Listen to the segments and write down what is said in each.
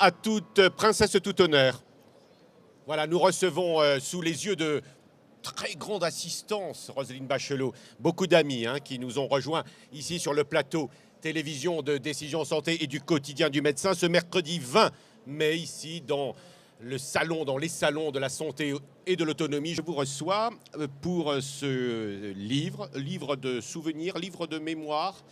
à toute princesse tout honneur. Voilà, nous recevons sous les yeux de très grande assistance Roselyne Bachelot, beaucoup d'amis qui nous ont rejoints ici sur le plateau télévision de Décision Santé et du quotidien du médecin ce mercredi 20 mai ici dans les salons de la santé et de l'autonomie. Je vous reçois pour ce livre de souvenirs, livre de mémoire.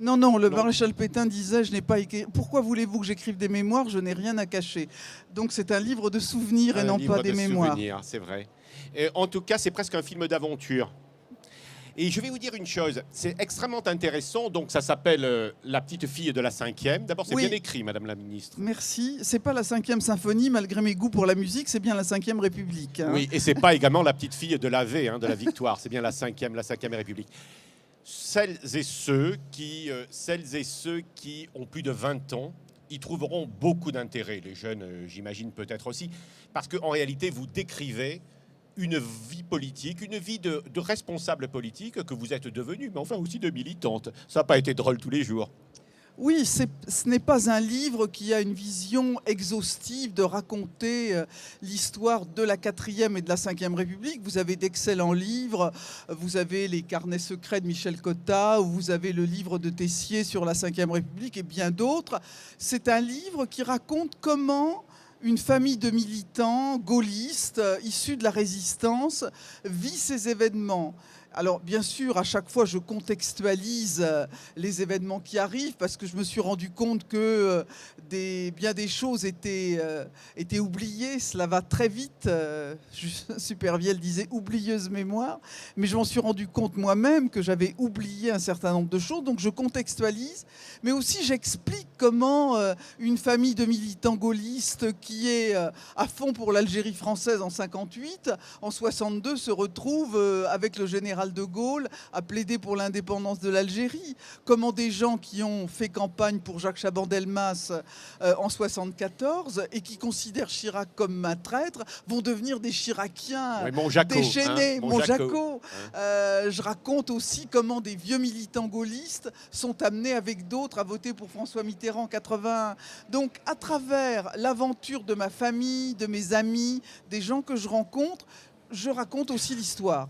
Non, non, le maréchal Pétain disait « je n'ai pas écrit... Pourquoi voulez-vous que j'écrive des mémoires? Je n'ai rien à cacher. » Donc c'est un livre de souvenirs et non pas des mémoires. C'est vrai. Et en tout cas, c'est presque un film d'aventure. Et je vais vous dire une chose, c'est extrêmement intéressant. Donc ça s'appelle La petite fille de la 5e. D'abord, c'est bien écrit, Madame la Ministre. Merci. C'est pas la 5e symphonie, malgré mes goûts pour la musique, c'est bien la 5e République. Oui, et c'est pas également la petite fille de la V, de la Victoire. C'est bien la 5e République. Celles et ceux qui ont plus de 20 ans, y trouveront beaucoup d'intérêt. Les jeunes, j'imagine peut-être aussi, parce qu'en réalité, vous décrivez une vie politique, une vie de responsable politique que vous êtes devenue, mais enfin aussi de militante. Ça n'a pas été drôle tous les jours. Oui, ce n'est pas un livre qui a une vision exhaustive de raconter l'histoire de la 4e et de la 5e République. Vous avez d'excellents livres, vous avez les carnets secrets de Michel Cotta, ou vous avez le livre de Tessier sur la 5e République et bien d'autres. C'est un livre qui raconte comment une famille de militants gaullistes issus de la résistance vit ces événements. Alors bien sûr, à chaque fois, je contextualise les événements qui arrivent parce que je me suis rendu compte que bien des choses étaient oubliées. Cela va très vite. Supervielle disait « oublieuse mémoire ». Mais je m'en suis rendu compte moi-même que j'avais oublié un certain nombre de choses. Donc je contextualise, mais aussi j'explique comment une famille de militants gaullistes qui est à fond pour l'Algérie française en 58, en 62 se retrouve avec le général de Gaulle à plaider pour l'indépendance de l'Algérie. Comment des gens qui ont fait campagne pour Jacques Chaban-Delmas en 74 et qui considèrent Chirac comme un traître vont devenir des Chiraciens déchaînés. Montjacot. Je raconte aussi comment des vieux militants gaullistes sont amenés avec d'autres à voter pour François Mitterrand en 81. Donc à travers l'aventure de ma famille, de mes amis, des gens que je rencontre, je raconte aussi l'histoire.